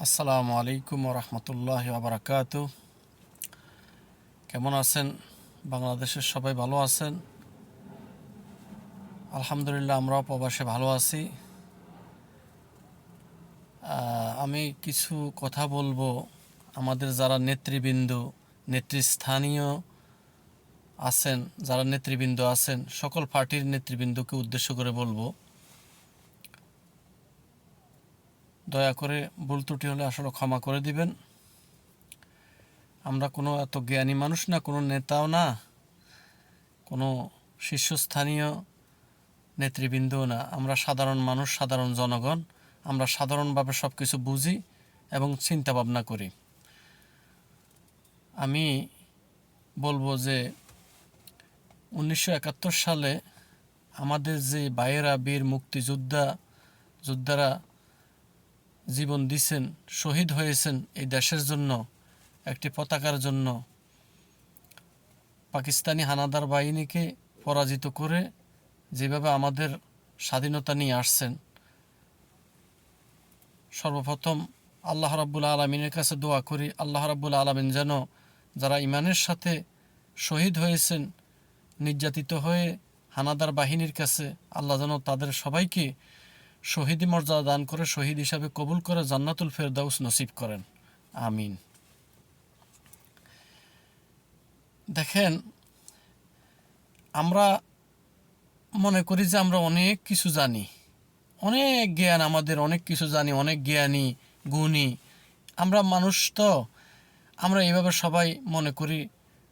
আসসালামু আলাইকুম রহমতুল্লাহ বারাকাতু। কেমন আছেন? বাংলাদেশের সবাই ভালো আছেন? আলহামদুলিল্লাহ, আমরাও প্রবাসে ভালো আছি। আমি কিছু কথা বলবো আমাদের যারা নেতৃস্থানীয় আছেন, যারা নেতৃবৃন্দ আছেন, সকল পার্টির নেতৃবৃন্দকে উদ্দেশ্য করে বলবো, দয়া করে ভুল ত্রুটি হলে আসলে ক্ষমা করে দিবেন। আমরা কোনো এত জ্ঞানী মানুষ না, কোনো নেতাও না, কোনো শীর্ষস্থানীয় নেতৃবৃন্দও না। আমরা সাধারণ মানুষ, সাধারণ জনগণ। আমরা সাধারণভাবে সব কিছু বুঝি এবং চিন্তা ভাবনা করি। আমি বলবো যে 1971 সালে আমাদের যে ভাইয়েরা, বীর যোদ্ধারা জীবন দিয়েছেন, শহীদ হয়েছেন এই দেশের জন্য, একটি পতাকার জন্য, পাকিস্তানি হানাদার বাহিনীকে পরাজিত করে যেভাবে আমাদের স্বাধীনতা নিয়ে আসছেন, সর্বপ্রথম আল্লাহ রাব্বুল আলামিনের কাছে দোয়া করি, আল্লাহ রাব্বুল আলামিন যেন যারা ইমানের সাথে শহীদ হয়েছেন, নির্যাতিত হয়ে হানাদার বাহিনীর কাছে, আল্লাহ যেন তাদের সবাইকে শহীদি মর্যাদা দান করে, শহীদ হিসাবে কবুল করে জান্নাতুল ফেরদাউস নসিব করেন, আমিন। দেখেন, আমরা মনে করি যে আমরা অনেক কিছু জানি, অনেক জ্ঞান, আমাদের অনেক কিছু জানি, অনেক জ্ঞানী গুণী আমরা মানুষ। তো আমরা এইভাবে সবাই মনে করি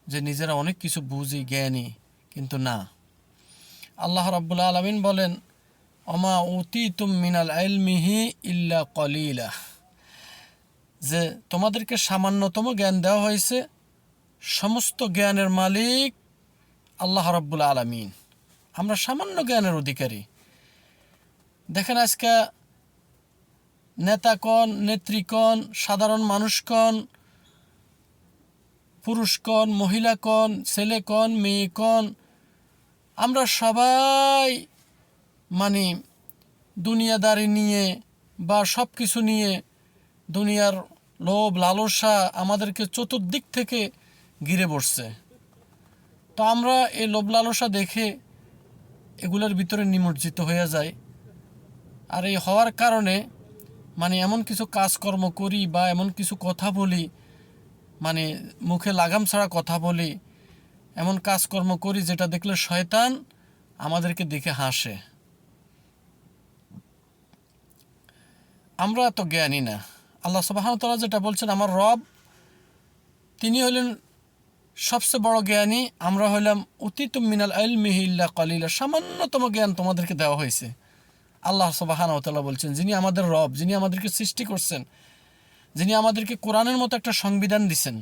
যে নিজেরা অনেক কিছু বুঝি, জ্ঞানী, কিন্তু না। আল্লাহ রাব্বুল আলামিন বলেন, ওমা উতীতুম মিনাল ইলমিহি ইল্লা কলিলা, যে তোমাদেরকে সামান্যতম জ্ঞান দেওয়া হয়েছে। সমস্ত জ্ঞানের মালিক আল্লাহ রাব্বুল আলামিন, আমরা সামান্য জ্ঞানের অধিকারী। দেখেন, আজকে নেতাকণ, নেত্রীকণ, সাধারণ মানুষকণ, পুরুষকণ, মহিলাকণ, ছেলেকণ, মেয়েকণ, আমরা সবাই মানে দুনিয়াদারি নিয়ে বা সব কিছু নিয়ে, দুনিয়ার লোভ লালসা আমাদেরকে চতুর্দিক থেকে ঘিরে বসছে। তো আমরা এই লোভ লালসা দেখে এগুলোর ভিতরে নিমজ্জিত হয়ে যায়। আর এই হওয়ার কারণে এমন কিছু কাজকর্ম করি বা এমন কিছু কথা বলি, মুখে লাগাম ছাড়া কথা বলি, এমন কাজকর্ম করি যেটা দেখলে শয়তান আমাদেরকে দেখে হাসে। আমরা এত জ্ঞানী না। আল্লাহ সুবহানাহু ওয়া তাআলা যেটা বলছেন, আমার রব তিনি হলেন সবচেয়ে বড় জ্ঞানী। আমরা হইলাম উতীতুম মিনাল ইলমিহি ইল্লা কলিলা, সামান্যতম জ্ঞান তোমাদেরকে দেওয়া হয়েছে। আল্লাহ সুবহানাহু ওয়া তাআলা বলছেন, যিনি আমাদের রব, যিনি আমাদেরকে সৃষ্টি করছেন, যিনি আমাদেরকে কোরআনের মতো একটা সংবিধান দিছেন,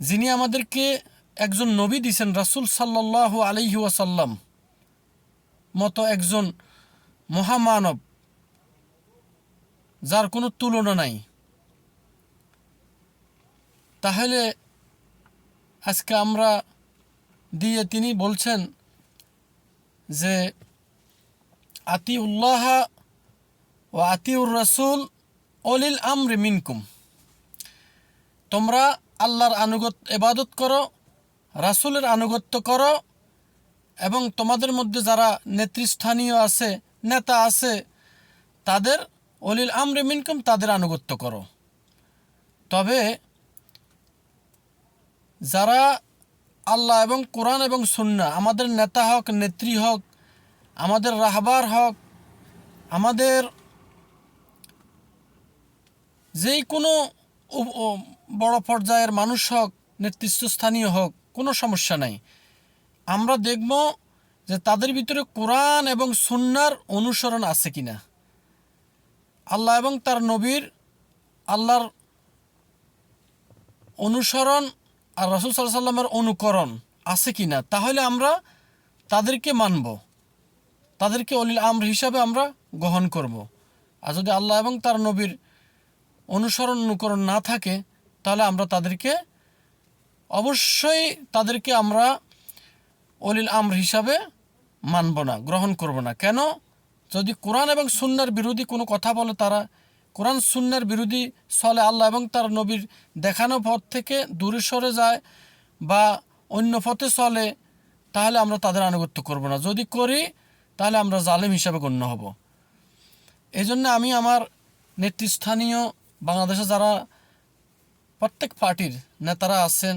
যিনি আমাদেরকে একজন নবী দিছেন, রাসূল সাল্লাল্লাহু আলাইহি ওয়াসাল্লাম মতো একজন মহামানব, যার কোনো তুলনা নাই। তাহলে আজকে আমরা তিনি বলছেন যে আতিউল্লাহ ওয়া আতিউর রাসূল উলিল আমরি মিনকুম, তোমরা আল্লাহর ইবাদত করো, রাসূলের আনুগত্য করো, এবং তোমাদের মধ্যে যারা নেতৃস্থানীয় আছে, নেতা আছে, তাদের উলিল আমরি মিনকুম, তাদের আনুগত্য করো। তবে যারা আল্লাহ এবং কোরআন এবং সুন্নাহ, আমাদের নেতা হোক, নেত্রী হোক, আমাদের রাহবার হোক, আমাদের যেই কোনো বড় পর্যায়ের মানুষ হোক, নেতৃস্থানীয় হোক, কোনো সমস্যা নাই। আমরা দেখব যে তাদের ভিতরে কোরআন এবং সুন্নাহর অনুসরণ আছে কিনা, আল্লাহ এবং তার নবীর, আল্লাহর অনুসরণ আর রাসূল সাল্লাল্লাহু আলাইহি ওয়াসাল্লামের অনুকরণ আছে কিনা, তাহলে আমরা তাদেরকে মানব, তাদেরকে উলিল আমর হিসাবে আমরা গ্রহণ করব। আর যদি আল্লাহ এবং তার নবীর অনুকরণ না থাকে, তাহলে আমরা তাদেরকে আমরা উলিল আমর হিসাবে মানব না, গ্রহণ করব না। কেন? যদি কোরআন এবং সুন্নাহর বিরোধী কোনো কথা বলে তারা, কোরআন সুন্নাহর বিরোধী চলে, আল্লাহ এবং তার নবীর দেখানো পথ থেকে দূরে সরে যায় বা অন্য পথে চলে, তাহলে আমরা তাদের আনুগত্য করব না। যদি করি তাহলে আমরা জালেম হিসাবে গণ্য হব। এই জন্য আমি আমার নেতৃস্থানীয় বাংলাদেশে যারা প্রত্যেক পার্টির নেতারা আছেন,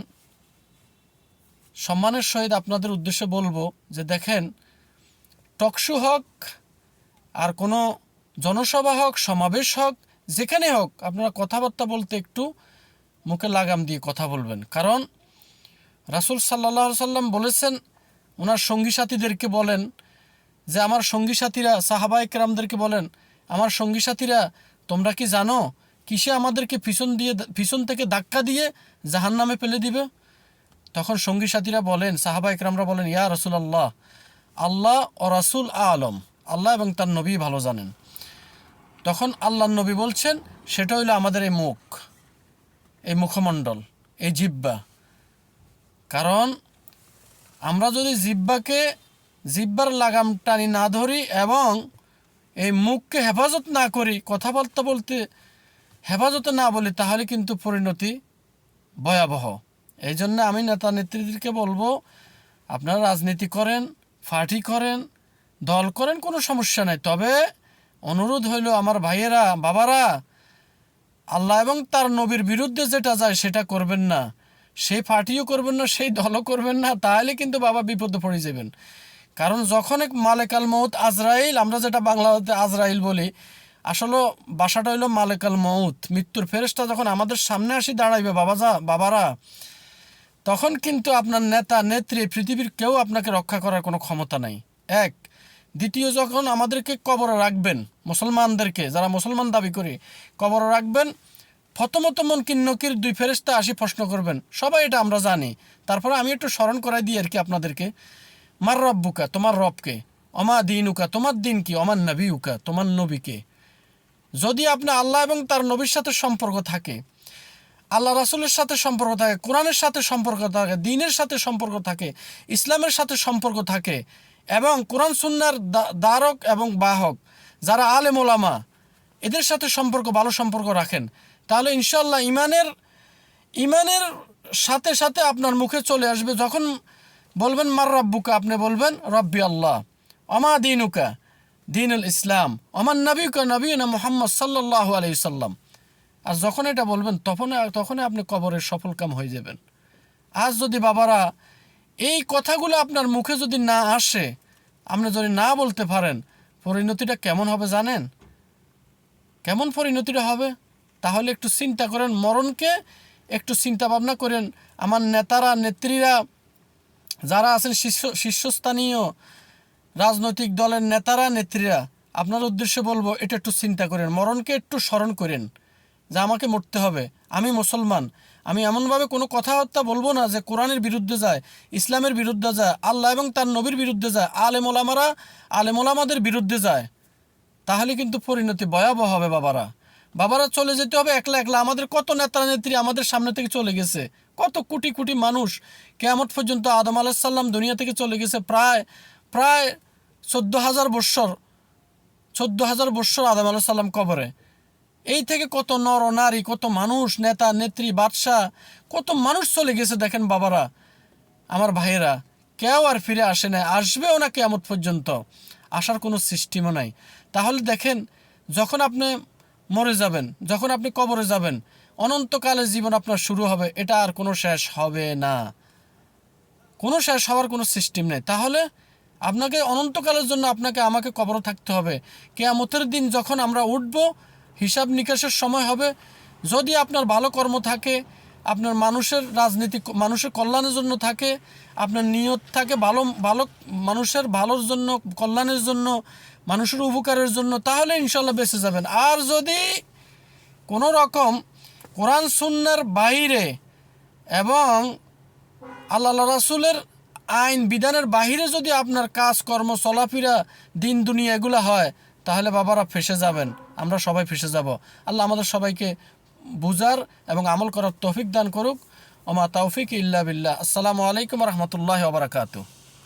সম্মানের সহিত আপনাদের উদ্দেশ্যে বলবো যে দেখেন, টকশো হোক আর কোনো জনসভা হোক, সমাবেশ হোক, যেখানে হোক, আপনারা কথাবার্তা বলতে একটু মুখে লাগাম দিয়ে কথা বলবেন। কারণ রাসূল সাল্লাল্লাহু আলাইহি সাল্লাম বলেছেন, ওনার সঙ্গী সাথীদেরকে বলেন যে আমার সঙ্গী সাথীরা, সাহাবায়ে কেরামদেরকে বলেন, আমার সঙ্গী সাথীরা তোমরা কি জানো কিসে আমাদেরকে পিছন থেকে ধাক্কা দিয়ে জাহান্নামে ফেলে দিবে? তখন সঙ্গী সাথীরা বলেন, সাহাবায়ে কেরামরা বলেন, ইয়া রাসূলুল্লাহ, আল্লাহ ও রাসূল আলম, আল্লাহ এবং তার নবী ভালো জানেন। তখন আল্লাহর নবী বলছেন, সেটা হইলো আমাদের এই মুখ, এই মুখমণ্ডল, এই জিহ্বা। কারণ আমরা যদি জিহ্বার লাগাম টানি না ধরি এবং এই মুখকে হেফাজত না করি, কথাবার্তা বলতে হেফাজতে না বলি, তাহলে কিন্তু পরিণতি ভয়াবহ। এই জন্য আমি নেতা নেত্রীদেরকে বলবো, আপনারা রাজনীতি করেন, পার্টি করেন, দল করেন, কোনো সমস্যা নাই। তবে অনুরোধ হইল আমার ভাইয়েরা, বাবারা, আল্লাহ এবং তার নবীর বিরুদ্ধে যেটা যায় সেটা করবেন না, সেই পার্টিও করবেন না, সেই দলও করবেন না, তাহলে কিন্তু বাবা বিপদে পড়ে যাবেন। কারণ যখন এক মালেকাল মউত আজরাইল, আমরা যেটা বাংলাতে আজরাইল বলি, আসলে বাসাটা হইল মালেকাল মউত, মৃত্যুর ফেরেশতা যখন আমাদের সামনে আসি দাঁড়াইবে বাবারা, তখন কিন্তু আপনার নেতা নেত্রী, পৃথিবীর কেউ আপনাকে রক্ষা করার কোনো ক্ষমতা নাই। এক, দ্বিতীয়, যখন আমাদেরকে কবরে রাখবেন, মুসলমানদেরকে, যারা মুসলমান দাবি করে কবরে রাখবেন, প্রথমত মুনকির নকির দুই ফেরেশতা আসি প্রশ্ন করবেন, সবাই এটা আমরা জানি। তারপরে আমি একটু স্মরণ করাই দিই আর কি আপনাদেরকে। মার রব্বুকা, তোমার রবকে, অমা দিনুকা, তোমার দিন কি, অমান নবীউকা, তোমার নবীকে। যদি আপনি আল্লাহ এবং তার নবীর সাথে সম্পর্ক থাকে, আল্লাহ রাসূলের সাথে সম্পর্ক থাকে, কোরআনের সাথে সম্পর্ক থাকে, দ্বীনের সাথে সম্পর্ক থাকে, ইসলামের সাথে সম্পর্ক থাকে, এবং কোরআন সুন্নাহর দ্বারক এবং বাহক যারা আলেম ওলামা, এদের সাথে ভালো সম্পর্ক রাখেন, তাহলে ইনশাআল্লাহ ইমানের সাথে সাথে আপনার মুখে চলে আসবে, যখন বলবেন মার রব্বুকা, আপনি বলবেন রব্বি আল্লাহ, অমা দিনুকা, দীনুল ইসলাম, অমান নবীকা, নবীনা মুহাম্মদ সাল্লাল্লাহু আলাইহি সাল্লাম। আর যখন এটা বলবেন তখনই আপনি কবরের সফল কাম হয়ে যাবেন। আজ যদি বাবারা এই কথাগুলো আপনার মুখে যদি না আসে, আপনি যদি না বলতে পারেন, পরিণতিটা কেমন হবে জানেন? কেমন পরিণতিটা হবে? তাহলে একটু চিন্তা করেন, মরণকে একটু চিন্তা ভাবনা করেন। আমার নেতারা নেত্রীরা যারা আছেন, শীর্ষস্থানীয় রাজনৈতিক দলের নেতারা নেত্রীরা, আপনার উদ্দেশ্যে বলবো, এটা একটু চিন্তা করেন, মরণকে একটু স্মরণ করেন যে আমাকে মরতে হবে, আমি মুসলমান, আমি এমনভাবে কোনো কথাবার্তা বলবো না যে কোরআনের বিরুদ্ধে যায়, ইসলামের বিরুদ্ধে যায়, আল্লাহ এবং তার নবীর বিরুদ্ধে যায়, আলেম ওলামাদের বিরুদ্ধে যায়। তাহলে কিন্তু পরিণতি ভয়াবহ হবে। বাবারা চলে যেতে হবে একলা একলা। আমাদের কত নেতা নেত্রী আমাদের সামনে থেকে চলে গেছে, কত কোটি কোটি মানুষ কিয়ামত পর্যন্ত। আদম আলাইহিস সালাম দুনিয়া থেকে চলে গেছে প্রায় 14,000 বৎসর আদম আলাইহিস সালাম কবরে। এই থেকে কত নর নারী, কত মানুষ, নেতা নেত্রী, বাদশাহ, কত মানুষ চলে গেছে। দেখেন বাবারা, আমার ভাইয়েরা, কেউ আর ফিরে আসে না, আসবেও না কিয়ামত পর্যন্ত, আসার কোনো সিস্টেমও নাই। তাহলে দেখেন, যখন আপনি মরে যাবেন, যখন আপনি কবরে যাবেন, অনন্তকালের জীবন আপনার শুরু হবে, এটা আর কোনো শেষ হবে না, কোনো শেষ হওয়ার কোনো সিস্টেম নেই। তাহলে আপনাকে অনন্তকালের জন্য আমাকে কবরে থাকতে হবে। কিয়ামতের দিন যখন আমরা উঠব, হিসাব নিকাশের সময় হবে, যদি আপনার ভালো কর্ম থাকে, আপনার মানুষের কল্যাণের জন্য থাকে, আপনার নিয়ত থাকে ভালো মানুষের ভালোর জন্য, কল্যাণের জন্য, মানুষের উপকারের জন্য, তাহলে ইনশাল্লাহ বেঁচে যাবেন। আর যদি কোনো রকম কোরআন সুন্নাহর বাইরে এবং আল্লাহ রাসূলের আইন বিধানের বাহিরে যদি আপনার কাজকর্ম, চলাফেরা, দিন দুনিয়া এগুলো হয়, তাহলে বাবারা ফেঁসে যাবেন, আমরা সবাই ফেঁসে যাব। আল্লাহ আমাদের সবাইকে বুঝার এবং আমল করার তৌফিক দান করুক। ওমা তাওফিক ইল্লা বিল্লাহ। আসসালামু আলাইকুম ওয়া রাহমাতুল্লাহি ওয়া বারাকাতুহু।